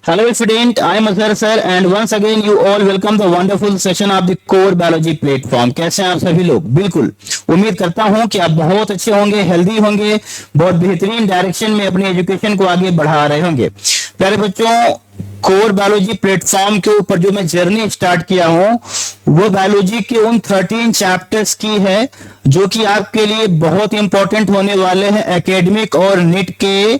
Hello student, I am Azhar sir and once again you all welcome the wonderful session of the core biology platform। कैसे हैं आप सभी लोग? बिल्कुल उम्मीद करता हूं कि आप बहुत अच्छे होंगे, हेल्दी होंगे, बहुत बेहतरीन डायरेक्शन में अपनी एजुकेशन को आगे बढ़ा रहे होंगे। प्यारे बच्चों, कोर बायोलॉजी प्लेटफॉर्म के ऊपर जो मैं जर्नी स्टार्ट किया हूं वो बायोलॉजी के उन 13 चैप्टर्स की है जो कि आपके लिए बहुत इंपॉर्टेंट होने वाले हैं एकेडमिक और नीट के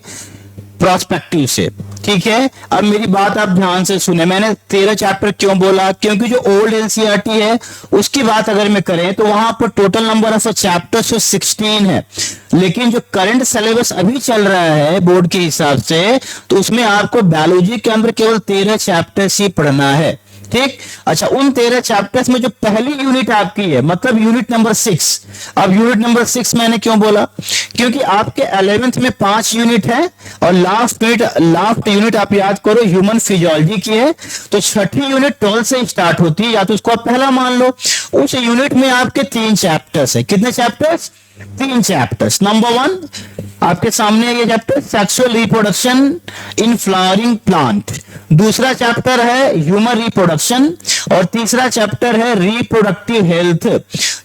प्रोस्पेक्टिव से। ठीक है, अब मेरी बात आप ध्यान से सुने। मैंने 13 चैप्टर क्यों बोला? क्योंकि जो ओल्ड एनसीईआरटी है उसकी बात अगर मैं करें तो वहां पर टोटल नंबर ऑफ चैप्टर्स 16 है, लेकिन जो करंट सिलेबस अभी चल रहा है बोर्ड के हिसाब से तो उसमें आपको बायोलॉजी के अंदर केवल 13 चैप्टर्स ही पढ़ना है। ठीक, अच्छा, उन 13 चैप्टर्स में जो पहली यूनिट आपकी है मतलब यूनिट नंबर 6। अब यूनिट नंबर 6 मैंने क्यों बोला? क्योंकि आपके 11th में 5 यूनिट है और लास्ट यूनिट आप याद करो ह्यूमन फिजियोलॉजी की है, तो छठी यूनिट 12 से स्टार्ट होती है, या तो उसको आप पहला मान लो। उस यूनिट में आपके 3 चैप्टर्स है। कितने चैप्टर्स? 3 चैप्टर्स। नंबर 1 आपके सामने ये chapter sexual reproduction in flowering plant, दूसरा चैप्टर है ह्यूमन रिप्रोडक्शन और तीसरा चैप्टर है रिप्रोडक्टिव हेल्थ।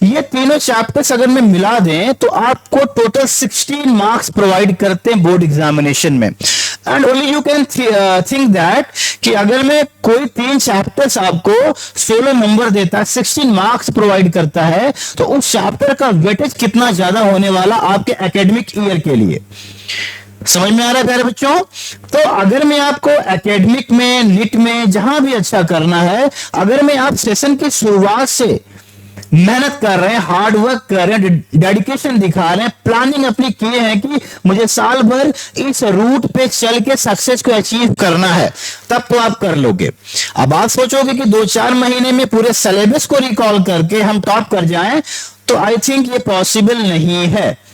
ये तीनों चैप्टर्स अगर मैं मिला दें तो आपको टोटल 16 मार्क्स प्रोवाइड करते हैं बोर्ड एग्जामिनेशन में। And only you can think that कि अगर मैं कोई 3 चैप्टर्स आपको 16 नंबर देता है, 16 मार्क्स प्रोवाइड करता है, तो उस चैप्टर का वेटेज कितना ज्यादा होने वाला आपके एकेडमिक ईयर के लिए। समझ में आ रहा है प्यारे बच्चों? तो अगर मैं आपको एकेडमिक में, नीट में, जहां भी अच्छा करना है, अगर मैं आप सेशन की शुरुआत से मेहनत कर रहे हैं, हार्ड वर्क कर रहे हैं, डेडिकेशन दिखा रहे हैं, प्लानिंग अपनी किए हैं कि मुझे साल भर इस रूट पे चल के सक्सेस को अचीव करना है, तब तो आप कर लोगे। अब आप सोचोगे कि 2-4 महीने में पूरे सिलेबस को रिकॉल करके हम टॉप कर जाएं, तो आई थिंक ये पॉसिबल नहीं है।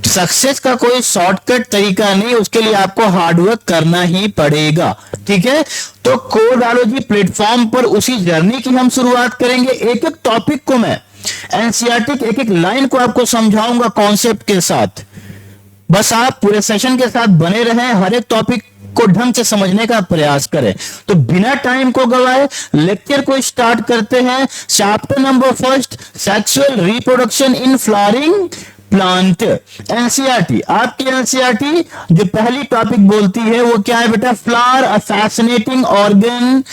सक्सेस का कोई शॉर्टकट तरीका नहीं, उसके लिए आपको हार्डवर्क करना ही पड़ेगा। ठीक है, तो कोर बायोलॉजी प्लेटफॉर्म पर उसी जर्नी की हम शुरुआत करेंगे। एक एक टॉपिक को मैं एनसीईआरटी की एक एक लाइन को आपको समझाऊंगा कॉन्सेप्ट के साथ। बस आप पूरे सेशन के साथ बने रहें, हर एक टॉपिक को ढंग से समझने का प्रयास करें। तो बिना टाइम को गवाए लेक्चर को स्टार्ट करते हैं। Chapter number 1, sexual reproduction in flowering plant. NCERT, आपकी एनसीईआरटी जो पहली टॉपिक बोलती है वो क्या है बेटा? Flower, a fascinating organ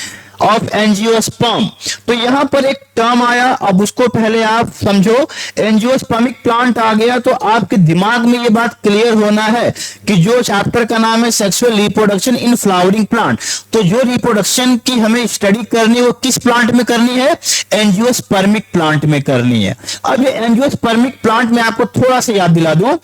of angiosperm. तो यहां पर एक टर्म आया, अब उसको पहले आप समझो। एंजियोस्पर्मिक प्लांट आ गया तो आपके दिमाग में ये बात क्लियर होना है कि जो चैप्टर का नाम है sexual reproduction in flowering plant, तो जो रिप्रोडक्शन की हमें स्टडी करनी है वो किस प्लांट में करनी है? एंजियोस्पर्मिक प्लांट में करनी है। अब ये एंजियोस्पर्मिक प्लांट में आपको थोड़ा सा याद दिला दूं,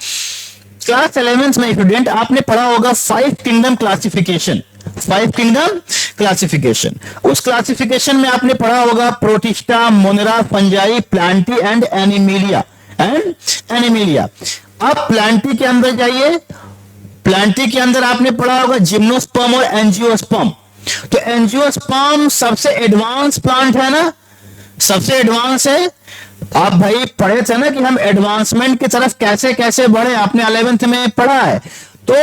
क्लास 11th में स्टूडेंट आपने पढ़ा होगा 5 किंगडम क्लासिफिकेशन। 5 किंगडम क्लासिफिकेशन, उस क्लासिफिकेशन में आपने पढ़ा होगा protista, Monera, fungi, Plantae and Animalia. अब प्लांटी के अंदर जाइए, प्लांटी के अंदर आपने पढ़ा होगा जिम्नोस्पर्म और एंजियोस्पर्म। तो एंजियोस्पर्म सबसे एडवांस प्लांट है ना, सबसे एडवांस है। आप भाई पढ़े थे ना कि हम एडवांसमेंट की तरफ कैसे कैसे बढ़े, आपने 11th में पढ़ा है। तो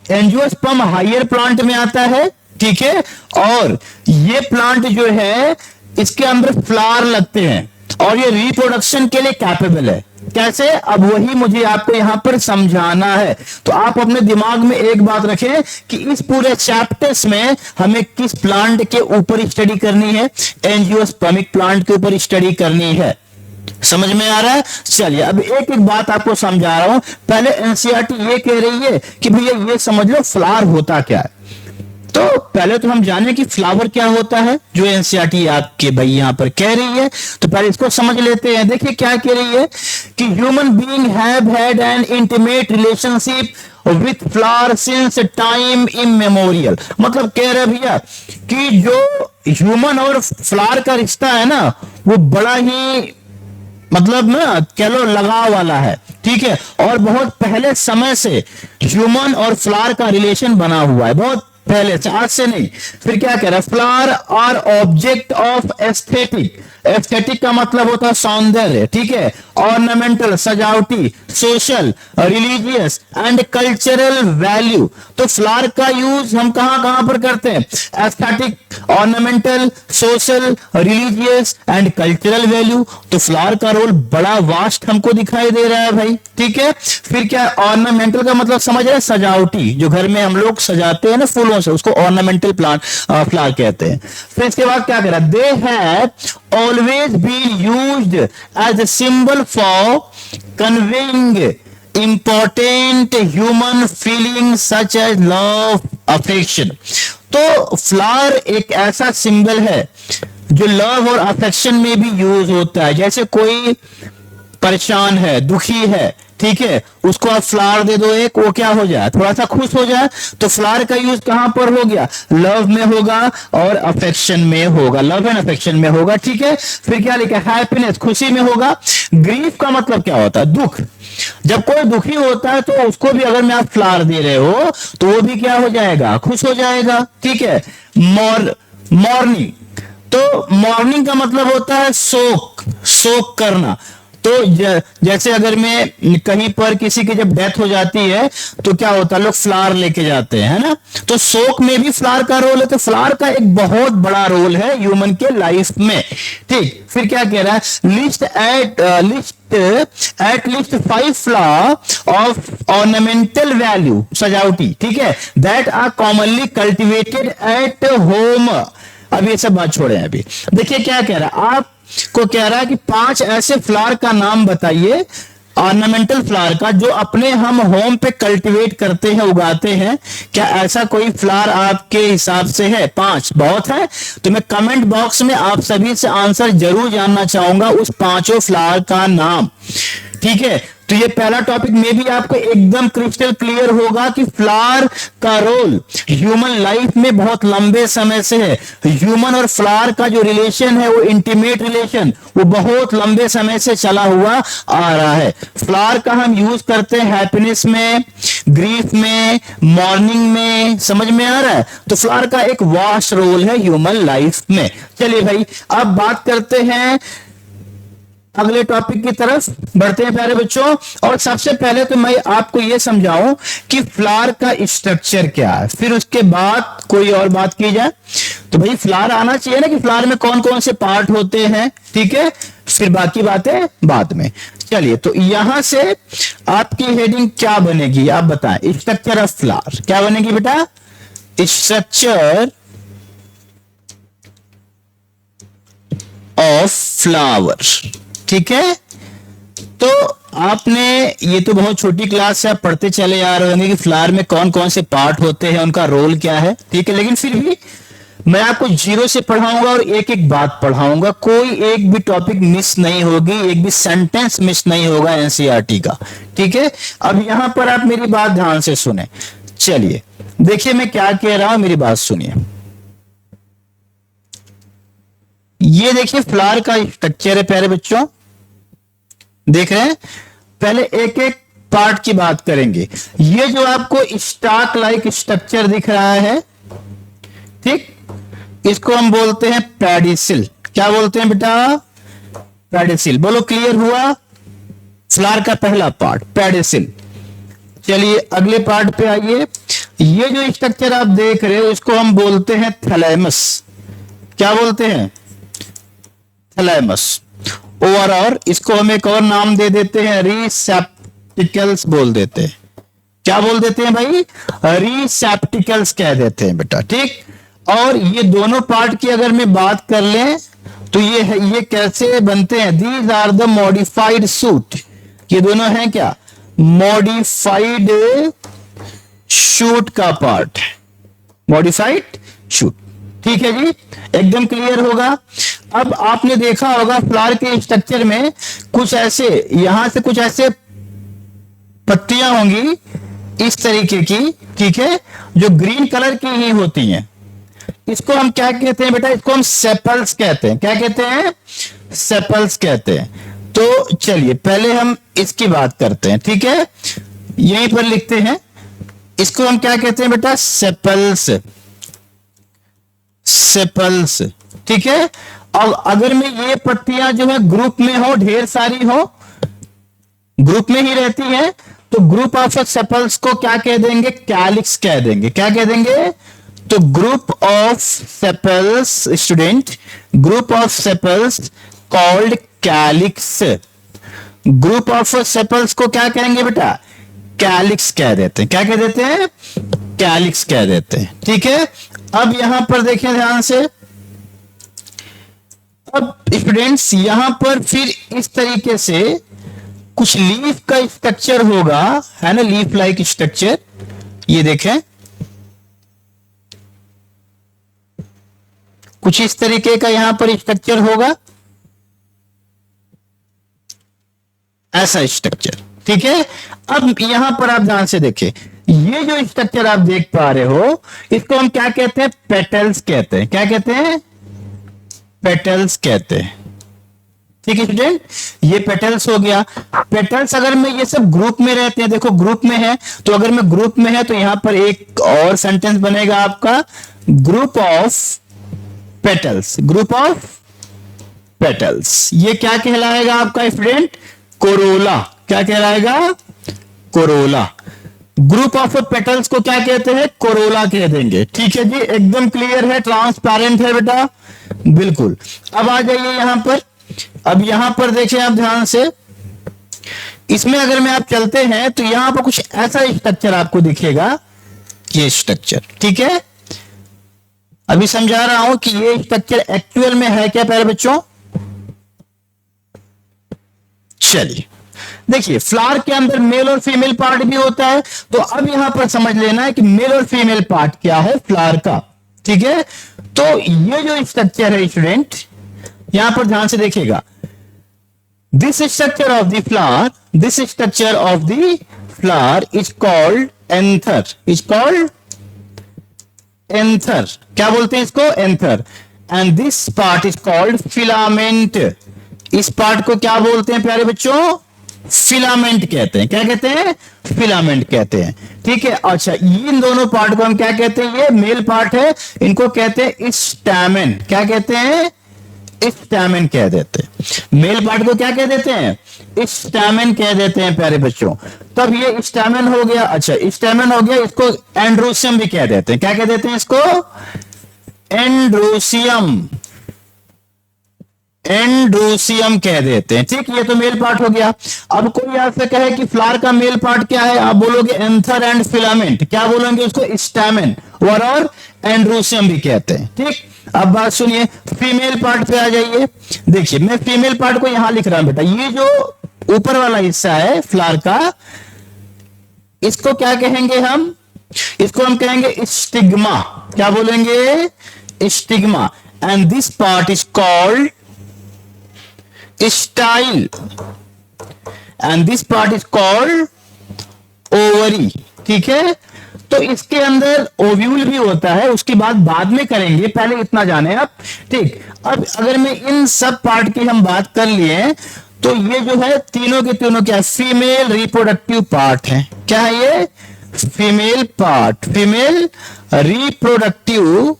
एंजियोस्पर्म हायर प्लांट में आता है, ठीक है, और ये प्लांट जो है इसके अंदर फ्लावर लगते हैं और ये रिप्रोडक्शन के लिए कैपेबल है। कैसे? अब वही मुझे आपको यहां पर समझाना है। तो आप अपने दिमाग में एक बात रखें कि इस पूरे चैप्टर्स में हमें किस प्लांट के ऊपर स्टडी करनी है? एंजियोस्पर्मिक प्लांट के ऊपर स्टडी करनी है। समझ में आ रहा है? चलिए अब एक एक बात आपको समझा रहा हूं। पहले एनसीईआरटी ये कह रही है कि भैया ये समझ लो फ्लावर होता क्या है। तो पहले तो हम जाने कि फ्लावर क्या होता है, जो एनसीईआरटी आपके भाई यहां पर कह रही है। तो पहले इसको समझ लेते हैं। देखिए क्या कह रही है कि human being have had an intimate relationship with flower since time immemorial. मतलब कह रहे भैया कि जो ह्यूमन और फ्लावर का रिश्ता है ना वो बड़ा ही मतलब ना कह लो लगाव वाला है। ठीक है, और बहुत पहले समय से ह्यूमन और फ्लावर का रिलेशन बना हुआ है, बहुत पहले से, आज से नहीं। फिर क्या कह रहा है? Flower are object of aesthetic aesthetic का मतलब होता है सौंदर्य, ठीक है, ऑर्नामेंटल सजावटी, social, religious and cultural value. तो फ्लावर का यूज हम कहां कहां पर करते हैं? Aesthetic, ornamental, social, religious and cultural value. तो फ्लावर का रोल बड़ा वास्ट हमको दिखाई दे रहा है भाई, ठीक है। फिर क्या, ऑर्नामेंटल का मतलब समझ रहे हैं, सजावटी, जो घर में हम लोग सजाते हैं ना फूलों से, उसको ऑर्नामेंटल प्लांट फ्लावर कहते हैं। फिर इसके बाद क्या करा, they have always been used as a symbol for conveying important human feeling such as love, affection. तो फ्लावर एक ऐसा सिंबल है जो लव और अफेक्शन में भी यूज होता है। जैसे कोई परेशान है, दुखी है, ठीक है, उसको आप फ्लावर दे दो एक, वो क्या हो जाए, थोड़ा सा खुश हो जाए। तो फ्लावर का यूज कहां पर हो गया? लव में होगा और अफेक्शन में होगा, लव एंड अफेक्शन में होगा, ठीक है। फिर क्या लिखा, हैप्पीनेस, खुशी में होगा। ग्रीफ का मतलब क्या होता है? दुख। जब कोई दुखी होता है तो उसको भी अगर मैं आप फ्लावर दे रहे हो तो वो भी क्या हो जाएगा, खुश हो जाएगा, ठीक है। मॉर्निंग, तो मॉर्निंग का मतलब होता है शोक, शोक करना। तो जैसे अगर मैं कहीं पर किसी की जब डेथ हो जाती है तो क्या होता है, लोग फ्लावर लेके जाते हैं, है ना। तो शोक में भी फ्लावर का रोल है। तो फ्लावर का एक बहुत बड़ा रोल है ह्यूमन के लाइफ में, ठीक। फिर क्या कह रहा है, list at least 5 flower of ornamental value, सजावटी, ठीक है, that are commonly cultivated at home. अब ये सब बात छोड़े, अभी देखिए क्या कह रहा है, आप को कह रहा है कि 5 ऐसे फ्लावर का नाम बताइए, ऑर्नामेंटल फ्लावर का, जो अपने हम होम पे कल्टीवेट करते हैं, उगाते हैं। क्या ऐसा कोई फ्लावर आपके हिसाब से है? 5 बहुत है? तो मैं कमेंट बॉक्स में आप सभी से आंसर जरूर जानना चाहूंगा उस 5 फ्लावर का नाम, ठीक है। तो ये पहला टॉपिक में भी आपको एकदम क्रिस्टल क्लियर होगा कि फ्लावर का रोल ह्यूमन लाइफ में बहुत लंबे समय से है। ह्यूमन और फ्लावर का जो रिलेशन है, वो इंटीमेट रिलेशन, वो बहुत लंबे समय से चला हुआ आ रहा है। फ्लावर का हम यूज करते हैं हैप्पीनेस में, ग्रीफ में, मॉर्निंग में, समझ में आ रहा है। तो फ्लावर का एक वास्ट रोल है ह्यूमन लाइफ में। चलिए भाई, अब बात करते हैं अगले टॉपिक की तरफ बढ़ते हैं प्यारे बच्चों। और सबसे पहले तो मैं आपको यह समझाऊं कि फ्लावर का स्ट्रक्चर क्या है, फिर उसके बाद कोई और बात की जाए। तो भाई फ्लावर आना चाहिए ना कि फ्लावर में कौन कौन से पार्ट होते हैं, ठीक है, फिर बाकी बातें बाद में। चलिए, तो यहां से आपकी हेडिंग क्या बनेगी, आप बताएं। स्ट्रक्चर ऑफ फ्लावर क्या बनेगी बेटा? स्ट्रक्चर ऑफ फ्लावर, ठीक है। तो आपने, ये तो बहुत छोटी क्लास से आप पढ़ते चले आ रहे होंगे कि फ्लावर में कौन कौन से पार्ट होते हैं, उनका रोल क्या है, ठीक है। लेकिन फिर भी मैं आपको 0 से पढ़ाऊंगा और एक एक बात पढ़ाऊंगा, कोई एक भी टॉपिक मिस नहीं होगी, एक भी सेंटेंस मिस नहीं होगा एनसीईआरटी का, ठीक है। अब यहां पर आप मेरी बात ध्यान से सुने। चलिए देखिए मैं क्या कह रहा हूं, मेरी बात सुनिए। ये देखिए फ्लावर का स्ट्रक्चर है प्यारे बच्चों, देख रहे हैं। पहले एक एक पार्ट की बात करेंगे। ये जो आपको स्टाक लाइक स्ट्रक्चर दिख रहा है, ठीक, इसको हम बोलते हैं पेडिसिल। क्या बोलते हैं बेटा? पेडिसिल। बोलो क्लियर हुआ? फ्लावर का पहला पार्ट पेडिसिल। चलिए अगले पार्ट पे आइए। ये जो स्ट्रक्चर आप देख रहे हो इसको हम बोलते हैं थैलेमस। क्या बोलते हैं? थैलेमस। और इसको हम एक और नाम दे देते हैं, रिसेप्टिकल्स बोल देते हैं। क्या बोल देते हैं भाई? रिसेप्टिकल्स कह देते हैं बेटा, ठीक। और ये दोनों पार्ट की अगर मैं बात कर लें तो ये कैसे बनते हैं? These are the modified shoot. ये दोनों हैं क्या? मॉडिफाइड शूट का पार्ट, मॉडिफाइड शूट, ठीक है जी, एकदम क्लियर होगा। अब आपने देखा होगा फ्लावर के स्ट्रक्चर में कुछ ऐसे, यहां से कुछ ऐसे पत्तियां होंगी इस तरीके की, ठीक है, जो ग्रीन कलर की ही होती हैं। इसको हम क्या कहते हैं बेटा? इसको हम सेपल्स कहते हैं। क्या कहते हैं? सेपल्स कहते हैं। तो चलिए पहले हम इसकी बात करते हैं, ठीक है, यहीं पर लिखते हैं। इसको हम क्या कहते हैं बेटा? सेपल्स, सेपल्स, ठीक है। और अगर में ये पत्तियां जो है ग्रुप में हो, ढेर सारी हो, ग्रुप में ही रहती है, तो ग्रुप ऑफ सेपल्स को क्या कह देंगे? कैलिक्स कह देंगे। क्या कह देंगे? तो group of sepals, student, group of sepals called calyx. Group of sepals को क्या कहेंगे बेटा? कैलिक्स कह देते हैं। क्या कह देते हैं? कैलिक्स कह देते हैं। ठीक है, अब यहां पर देखें ध्यान से। अब स्टूडेंट्स यहां पर फिर इस तरीके से कुछ लीफ का स्ट्रक्चर होगा, है ना, लीफ लाइक स्ट्रक्चर। ये देखें, कुछ इस तरीके का यहां पर स्ट्रक्चर होगा, ऐसा स्ट्रक्चर। ठीक है, अब यहां पर आप ध्यान से देखें, ये जो स्ट्रक्चर आप देख पा रहे हो, इसको हम क्या कहते हैं? पेटल्स कहते हैं। क्या कहते हैं? पेटल्स कहते हैं। ठीक है स्टूडेंट, ये पेटल्स हो गया। पेटल्स अगर मैं ये सब ग्रुप में रहते हैं, देखो ग्रुप में है, तो अगर मैं ग्रुप में है तो यहां पर एक और सेंटेंस बनेगा आपका, group of petals. Group of petals, ये क्या कहलाएगा आपका स्टूडेंट? कोरोला। क्या कहलाएगा? कोरोला। ग्रुप ऑफ पेटल्स को क्या कहते हैं? कोरोला कह देंगे। ठीक है जी, एकदम क्लियर है, ट्रांसपेरेंट है बेटा, बिल्कुल। अब आ जाइए यहां पर। अब यहां पर देखें आप ध्यान से, इसमें अगर में आप चलते हैं तो यहां पर कुछ ऐसा स्ट्रक्चर आपको दिखेगा, ये स्ट्रक्चर। ठीक है, अभी समझा रहा हूं कि ये स्ट्रक्चर एक्चुअल में है क्या प्यारे बच्चों। चलिए देखिए, फ्लावर के अंदर मेल और फीमेल पार्ट भी होता है, तो अब यहां पर समझ लेना है कि मेल और फीमेल पार्ट क्या है फ्लावर का। ठीक है, तो ये जो स्ट्रक्चर है स्टूडेंट, यहां पर ध्यान से देखिएगा, this structure of the flower, this structure of the flower is called anther. Is called anther. क्या बोलते हैं इसको? Anther. And this part is called filament. इस पार्ट को क्या बोलते हैं प्यारे बच्चों? फिलामेंट कहते हैं। क्या कहते हैं? फिलामेंट कहते हैं। ठीक है, अच्छा, इन दोनों पार्ट को हम क्या कहते हैं? ये मेल पार्ट है, इनको कहते हैं स्टैमेन। क्या कहते हैं? स्टैमेन कह देते हैं। मेल पार्ट को क्या कह देते हैं? स्टैमेन कह देते हैं प्यारे बच्चों। तब ये स्टैमेन हो गया। अच्छा, स्टैमेन हो गया, इसको एंड्रोसियम भी कह देते हैं। क्या कह देते हैं इसको? एंड्रोसियम। एंड्रोसियम कह देते हैं। ठीक, ये तो मेल पार्ट हो गया। अब कोई आपसे कहे कि फ्लावर का मेल पार्ट क्या है, आप बोलोगे एंथर एंड फिलामेंट। क्या बोलोगे उसको? स्टैमेन और एंड्रोसियम भी कहते हैं। ठीक, अब बात सुनिए, फीमेल पार्ट पे आ जाइए। देखिए, मैं फीमेल पार्ट को यहां लिख रहा हूं बेटा, ये जो ऊपर वाला हिस्सा है फ्लावर का, इसको क्या कहेंगे हम? इसको हम कहेंगे स्टिग्मा। क्या बोलेंगे? Stigma. And this part is called style, and this part is called ovary. ठीक है, तो इसके अंदर ओव्यूल भी होता है, उसकी बात बाद में करेंगे, पहले इतना जाने आप। ठीक, अब अगर मैं इन सब पार्ट की हम बात कर लिए, तो ये जो है तीनों के तीनों क्या? फीमेल रिप्रोडक्टिव पार्ट है। क्या है ये? Female part, female reproductive,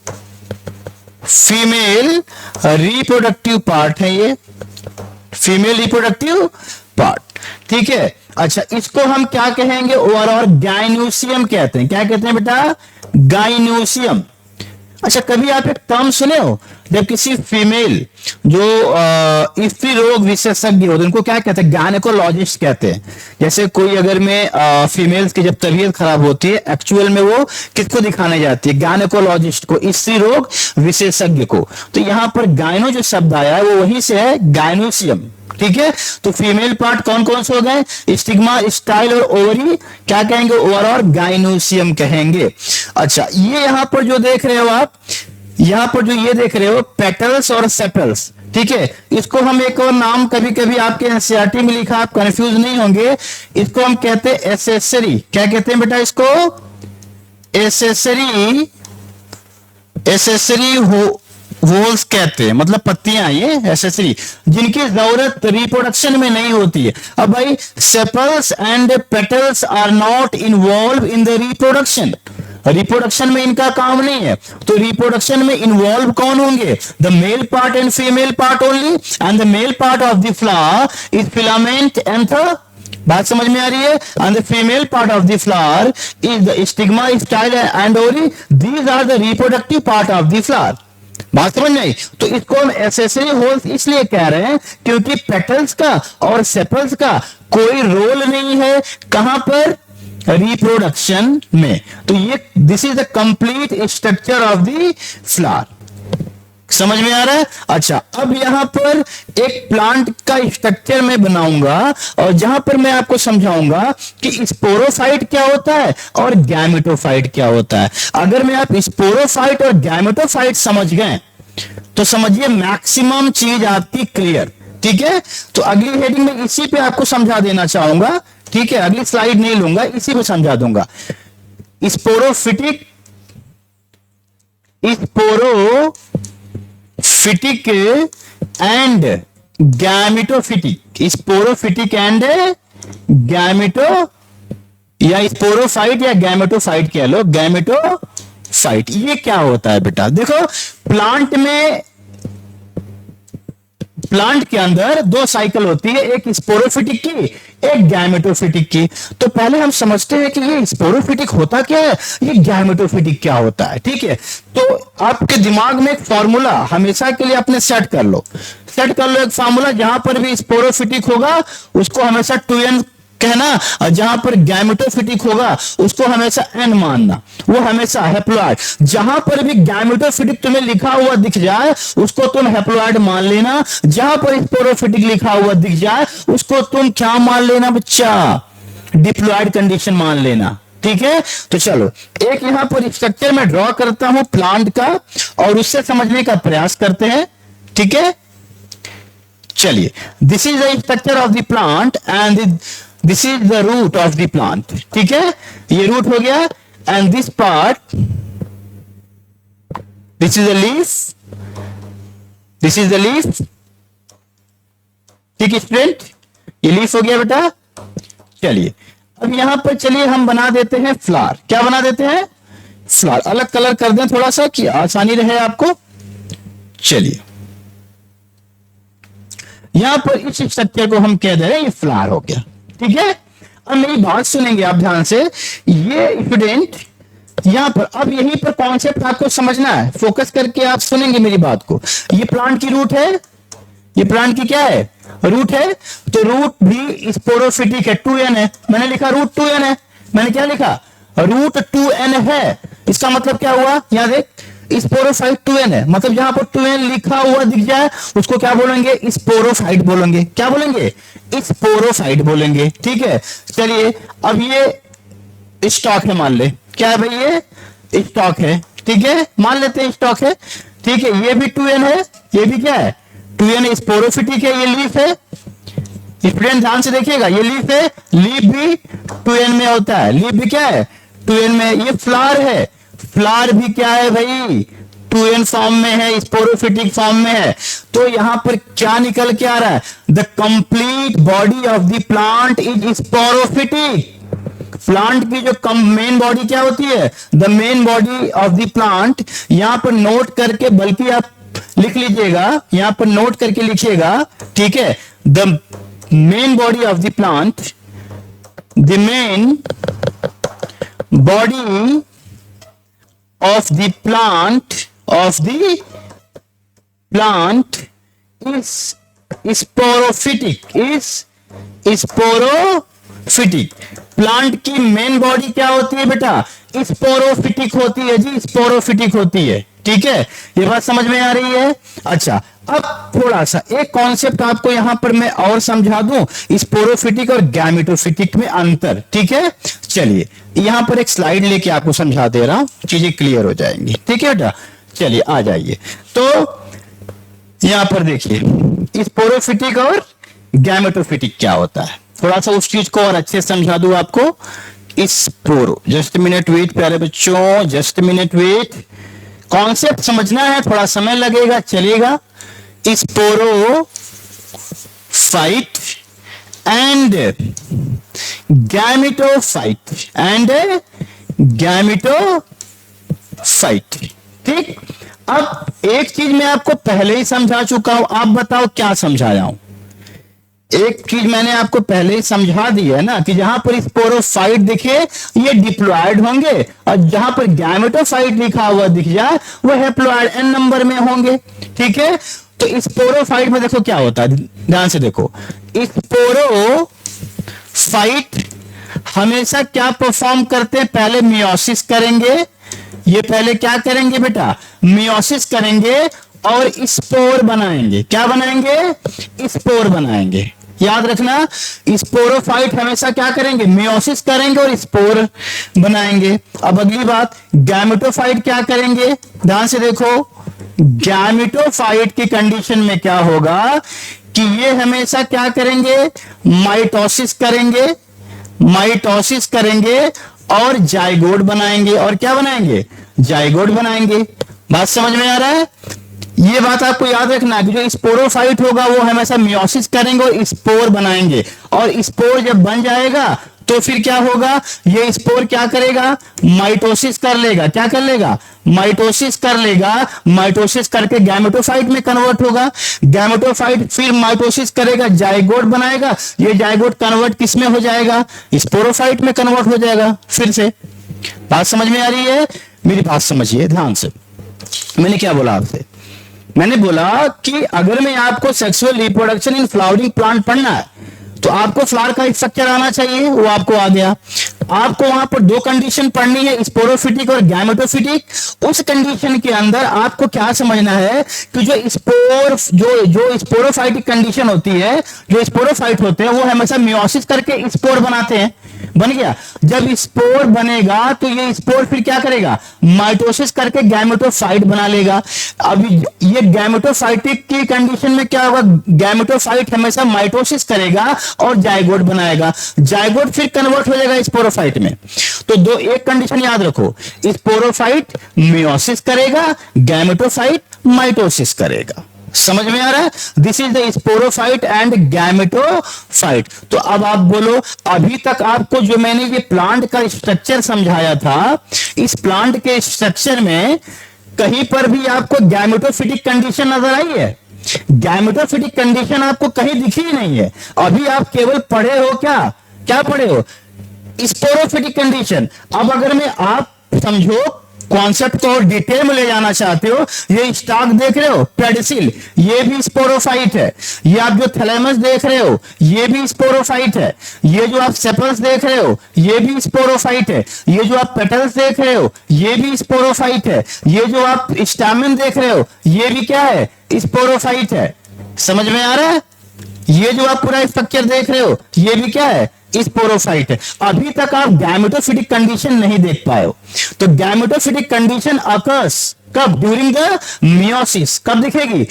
female reproductive part है ये, फीमेल रिप्रोडक्टिव पार्ट। ठीक है, अच्छा, इसको हम क्या कहेंगे? और गाइनोसियम कहते हैं। क्या कहते हैं बेटा? गाइनोसियम। अच्छा, कभी आप एक टर्म सुने हो, जब किसी फीमेल जो स्त्री रोग विशेषज्ञ होते हैं, उनको क्या कहते हैं? गायनेकोलॉजिस्ट कहते हैं। जैसे कोई अगर में फीमेल्स की जब तबीयत खराब होती है, एक्चुअल में वो किसको दिखाने जाती है? गायनेकोलॉजिस्ट को, स्त्री रोग विशेषज्ञ को। तो यहां पर गायनो जो शब्द आया है वो वहीं से है, गायनोसियम। ठीक है, तो फीमेल पार्ट कौन कौन से हो गए? स्टिग्मा, स्टाइल और ओवरी। क्या कहेंगे? और गाइनोसियम कहेंगे। अच्छा, ये यहां पर जो देख रहे हो आप, यहां पर जो ये देख रहे हो पेटल्स और सेपल्स। ठीक है, इसको हम एक और नाम, कभी कभी आपके एनसीईआरटी में लिखा, आप कंफ्यूज नहीं होंगे, इसको हम कहते हैं एसेसरी। क्या कहते हैं बेटा इसको? एसेसरी, एसेसरी होल्स कहते हैं, मतलब पत्तियां, ये एसेसरी, जिनकी जरूरत रिप्रोडक्शन में नहीं होती है। अब भाई, sepals and petals are not involve in the reproduction, reproduction में इनका काम नहीं है। तो रिप्रोडक्शन में इन्वॉल्व कौन होंगे? The male part and female part only, and the male part of the flower is filament and the, बात समझ में आ रही है? And the female part of the flower is the stigma, style and ovary, these are the reproductive part of the flower. बात समझ नहीं? तो इसको हम एसेसरी होल्स इसलिए कह रहे हैं क्योंकि पेटल्स का और सेपल्स का कोई रोल नहीं है कहां पर? रिप्रोडक्शन में। तो ये this is the complete structure of the flower. समझ में आ रहा है? अच्छा, अब यहां पर एक प्लांट का स्ट्रक्चर मैं बनाऊंगा और जहां पर मैं आपको समझाऊंगा कि स्पोरोफाइट क्या होता है और गैमेटोफाइट क्या होता है। अगर मैं आप स्पोरोफाइट और गैमेटोफाइट समझ गए तो समझिए मैक्सिमम चीज आपकी क्लियर। ठीक है, तो अगली हेडिंग में इसी पे आपको समझा देना चाहूंगा। ठीक है, अगली स्लाइड नहीं लूंगा, इसी पे समझा दूंगा। Sporophytic and gametophytic, sporophytic and gameto, या स्पोरोफाइट या गैमेटोफाइट कह लो, गैमेटोफाइट। ये क्या होता है बेटा? देखो, प्लांट के अंदर दो साइकिल होती है, एक स्पोरोफिटिक की, एक गैमेटोफिटिक की। तो पहले हम समझते हैं कि ये स्पोरोफिटिक होता क्या है, ये गैमेटोफिटिक क्या होता है। ठीक है, तो आपके दिमाग में एक फॉर्मूला हमेशा के लिए अपने सेट कर लो एक फॉर्मूला, जहां पर भी स्पोरोफिटिक होगा उसको हमेशा 2n कहना, और जहां पर गैमेटोफिटिक होगा उसको हमेशा n मानना, वो हमेशा हैप्लॉइड। जहां पर भी गैमेटोफिटिक तुम्हें लिखा हुआ दिख जाए उसको तुम हैप्लॉइड मान लेना, जहां पर स्पोरोफिटिक लिखा हुआ दिख जाए उसको तुम क्या मान लेना बच्चा? डिप्लॉइड कंडीशन मान लेना। ठीक है, तो चलो एक यहां पर स्ट्रक्चर में ड्रॉ करता हूं प्लांट का और उससे समझने का प्रयास करते हैं। ठीक है, चलिए, this is the structure of the plant and this is the root of the plant. ठीक है, ये रूट हो गया, and this part, this is the leaf, this is the leaf. ठीक है स्टूडेंट, ये लीफ हो गया बेटा। चलिए, अब यहां पर चलिए हम बना देते हैं फ्लावर। क्या बना देते हैं? फ्लावर। अलग कलर कर दें थोड़ा सा कि आसानी रहे आपको। चलिए, यहां पर इस स्ट्रक्चर को हम कह दे रहे हैं ये फ्लावर हो गया। ठीक है, अब मेरी बात सुनेंगे आप ध्यान से। ये स्टूडेंट यहां पर, अब यहीं पर कॉन्सेप्ट आपको समझना है, फोकस करके आप सुनेंगे मेरी बात को। ये प्लांट की रूट है, ये प्लांट की क्या है? रूट है। तो रूट भी स्पोरोफिटिक है, 2n है। मैंने लिखा रूट 2n है। मैंने क्या लिखा? रूट 2n है। इसका मतलब क्या हुआ? यहां देख, स्पोरोफाइट 2n है, मतलब जहां पर 2n लिखा हुआ दिख जाए उसको क्या बोलेंगे? स्पोरोफाइट बोलेंगे। क्या बोलेंगे? स्पोरोफाइट बोलेंगे। ठीक है, चलिए, अब ये स्टॉक है, मान ले। क्या है भाई? ये स्टॉक है। ठीक है, मान लेते हैं स्टॉक है। ठीक है, ये भी 2n है, ये भी क्या है? 2n स्पोरोफिटिक है, ये लीफ है। स्टूडेंट ध्यान से देखिएगा, ये लीफ है, लीफ भी 2n में होता है, लीफ भी क्या है? 2n में। ये फ्लावर है, फ्लावर भी क्या है भाई? 2n फॉर्म में है, स्पोरोफिटिक फॉर्म में है। तो यहां पर क्या निकल के आ रहा है? The complete body of the plant is sporophytic. Plant की जो मेन बॉडी क्या होती है? The main body of the plant. यहां पर नोट करके, बल्कि आप लिख लीजिएगा, यहां पर नोट करके लिखिएगा। ठीक है, the main body of the plant, the main body of the plant is sporophytic. Plant की मेन बॉडी क्या होती है बेटा? स्पोरोफिटिक होती है जी, स्पोरोफिटिक होती है। ठीक है, ये बात समझ में आ रही है? अच्छा, अब थोड़ा सा एक कॉन्सेप्ट आपको यहां पर मैं और समझा दूं, स्पोरोफिटिक और गैमेटोफिटिक में अंतर। ठीक है, चलिए यहां पर एक स्लाइड लेके आपको समझा दे रहा हूं, चीजें क्लियर हो जाएंगी। ठीक है बेटा, चलिए आ जाइए। तो यहां पर देखिए स्पोरोफिटिक और गैमेटोफिटिक क्या होता है, थोड़ा सा उस चीज को और अच्छे से समझा दूं आपको। स्पोरो, जस्ट मिनट वेट प्यारे बच्चों, जस्ट मिनट वेट। कॉन्सेप्ट समझना है, थोड़ा समय लगेगा, चलेगा। Sporophyte and gametophyte fight. ठीक, अब एक चीज मैं आपको पहले ही समझा चुका हूं, आप बताओ क्या समझाया हूं। एक चीज मैंने आपको पहले ही समझा दी है ना कि जहां पर स्पोरोफाइट दिखे ये डिप्लॉयड होंगे, और जहां पर गैमेटोफाइट लिखा हुआ दिख जाए वो हैप्लॉयड एन नंबर में होंगे। ठीक है, तो स्पोरोफाइट में देखो क्या होता है, ध्यान से देखो। स्पोरोफाइट हमेशा क्या परफॉर्म करते हैं, पहले मियोसिस करेंगे। ये पहले क्या करेंगे बेटा, मियोसिस करेंगे और स्पोर बनाएंगे। क्या बनाएंगे, स्पोर बनाएंगे। याद रखना, स्पोरोफाइट हमेशा क्या करेंगे, मियोसिस करेंगे और स्पोर बनाएंगे। अब अगली बात, गैमेटोफाइट क्या करेंगे, ध्यान से देखो। गैमेटोफाइट की कंडीशन में क्या होगा कि ये हमेशा क्या करेंगे, माइटोसिस करेंगे, माइटोसिस करेंगे और जाइगोट बनाएंगे। और क्या बनाएंगे, जाइगोट बनाएंगे। बात समझ में आ रहा है। ये बात आपको याद रखना है कि जो स्पोरोफाइट होगा वो हमेशा मियोसिस करेंगे और स्पोर बनाएंगे, और स्पोर जब बन जाएगा तो फिर क्या होगा, ये स्पोर क्या करेगा, माइटोसिस कर लेगा। क्या कर लेगा, माइटोसिस कर लेगा। माइटोसिस करके गैमेटोफाइट में कन्वर्ट होगा। गैमेटोफाइट फिर माइटोसिस करेगा, जाइगोट बनाएगा। ये जाइगोट कन्वर्ट किस में हो जाएगा, स्पोरोफाइट में कन्वर्ट हो जाएगा। फिर से बात समझ में आ रही है, मेरी बात समझिए ध्यान से। मैंने क्या बोला आपसे, मैंने बोला कि अगर मैं आपको sexual reproduction in flowering plant पढ़ना है तो आपको फ्लावर का स्ट्रक्चर आना चाहिए, वो आपको आ गया। आपको वहां पर दो कंडीशन पढ़नी है, स्पोरोफिटिक और गैमेटोफिटिक। उस कंडीशन के अंदर आपको क्या समझना है कि जो स्पोरोफाइटिक कंडीशन होती है, जो स्पोरोफाइट होते हैं वो हमेशा मियोसिस करके स्पोर बनाते हैं। बन गया, जब स्पोर बनेगा तो ये स्पोर फिर क्या करेगा, माइटोसिस करके गैमेटोफाइट बना लेगा। अभी ये गैमेटोफाइटिक की कंडीशन में क्या होगा, गैमेटोफाइट हमेशा माइटोसिस करेगा और जाइगोट बनाएगा। जाइगोट फिर कन्वर्ट हो जाएगा स्पोरोफाइट में। तो दो, एक कंडीशन याद रखो, स्पोरोफाइट मियोसिस करेगा, गैमेटोफाइट माइटोसिस करेगा। समझ में आ रहा है, this is the sporophyte and gametophyte. तो अब आप बोलो, अभी तक आपको जो मैंने ये प्लांट का स्ट्रक्चर समझाया था, इस प्लांट के स्ट्रक्चर में कहीं पर भी आपको गैमेटोफिटिक कंडीशन नजर आई है? गैमेटोफिटिक कंडीशन आपको कहीं दिखी ही नहीं है। अभी आप केवल पढ़े हो, क्या पढ़े हो, स्पोरोफिटिक कंडीशन। अब अगर मैं आप समझो कॉन्सेप्ट को और डिटेल में ले जाना चाहते हो, ये स्टॉक देख रहे हो, पेडिसिल, ये भी स्पोरोफाइट है। ये आप जो थैलेमस देख रहे हो, ये भी स्पोरोफाइट है। ये जो आप सेपल्स देख रहे हो, ये भी स्पोरोफाइट है। ये जो आप पेटल्स देख रहे हो, ये भी स्पोरोफाइट है। ये जो आप स्टामेन देख रहे हो, ये भी क्या है, स्पोरोफाइट है। समझ में आ रहा है, ये जो आप पूरा स्ट्रक्चर देख रहे हो, ये भी क्या है, स्पोरोफाइट है। अभी तक आप गैमेटोफिटिक कंडीशन नहीं देख पाए हो। तो गैमेटोफिटिक कंडीशन अकर्स कब, ड्यूरिंग द मियोसिस। कब दिखेगी,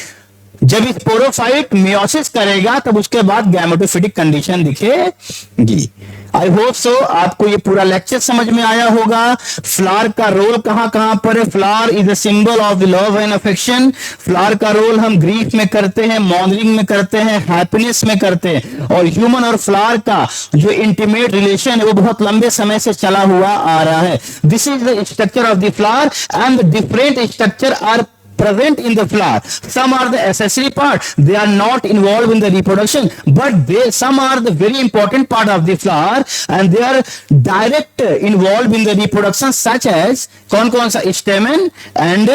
जब स्पोरोफाइट मियोसिस करेगा तब उसके बाद गैमेटोफिटिक कंडीशन दिखेगी। आई होप सो आपको ये पूरा लेक्चर समझ में आया होगा। फ्लावर का रोल कहां कहां पर है, flower is a symbol of love and affection. Flower का रोल हम ग्रीफ में करते हैं, मॉर्निंग में करते हैं, हैप्पीनेस में करते हैं। और ह्यूमन और फ्लावर का जो इंटीमेट रिलेशन है वो बहुत लंबे समय से चला हुआ आ रहा है। This is the structure of the flower and the different structure are present in the flower. Some are the accessory part, they are not involved in the reproduction, but some are the very important part of the flower and they are direct involved in the reproduction, such as कौन सा, stamen and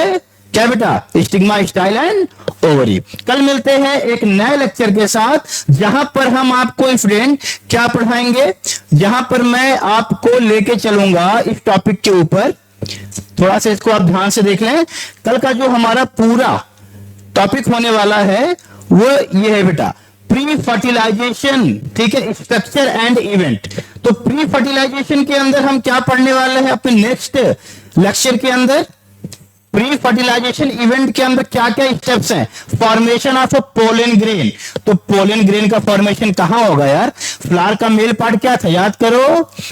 क्या बेटा, stigma, style and ovary. कल मिलते हैं एक नए lecture के साथ जहां पर हम आपको स्टूडेंट क्या पढ़ाएंगे, जहां पर मैं आपको लेके चलूंगा इस टॉपिक के ऊपर। थोड़ा सा इसको आप ध्यान से देख लें। कल का जो हमारा पूरा टॉपिक होने वाला है वो ये है बेटा, प्री फर्टिलाइजेशन। ठीक है, स्ट्रक्चर एंड इवेंट। तो प्री फर्टिलाइजेशन के अंदर हम क्या पढ़ने वाले हैं अपने नेक्स्ट लेक्चर के अंदर, प्री फर्टिलाइजेशन इवेंट के अंदर क्या क्या स्टेप्स हैं। Formation of a pollen grain. तो पोलन ग्रेन का फॉर्मेशन कहां होगा यार, फ्लावर का मेल पार्ट क्या था, याद करो।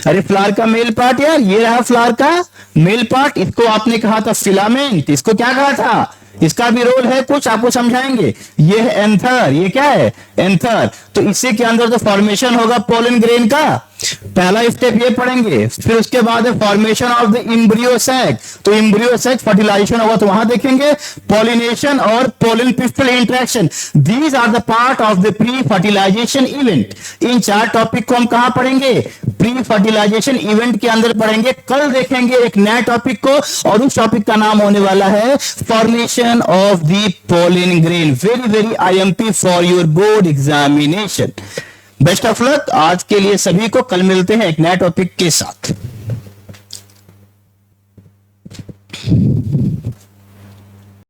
अरे फ्लावर का मेल पार्ट यार, ये रहा फ्लावर का मेल पार्ट। इसको आपने कहा था फिलामेंट, इसको क्या कहा था, इसका भी रोल है कुछ, आपको समझाएंगे। ये है एंथर, ये क्या है, एंथर। तो इसी के अंदर जो फॉर्मेशन होगा पोलन ग्रेन का, पहला स्टेप ये पढ़ेंगे, फिर उसके बाद formation of the embryo sac, तो एम्ब्रियो सैक फर्टिलाइजेशन होगा तो वहां देखेंगे, पॉलिनेशन और pollen pistil interaction, these are the part of the pre fertilization event. इन 4 टॉपिक को हम कहां पढ़ेंगे, प्री फर्टिलाइजेशन इवेंट के अंदर पढ़ेंगे। कल देखेंगे एक नया टॉपिक को, और उस टॉपिक का नाम होने वाला है formation of the pollen grain. Very very IMP for your board examination. Best of luck आज के लिए सभी को, कल मिलते हैं एक नया टॉपिक के साथ।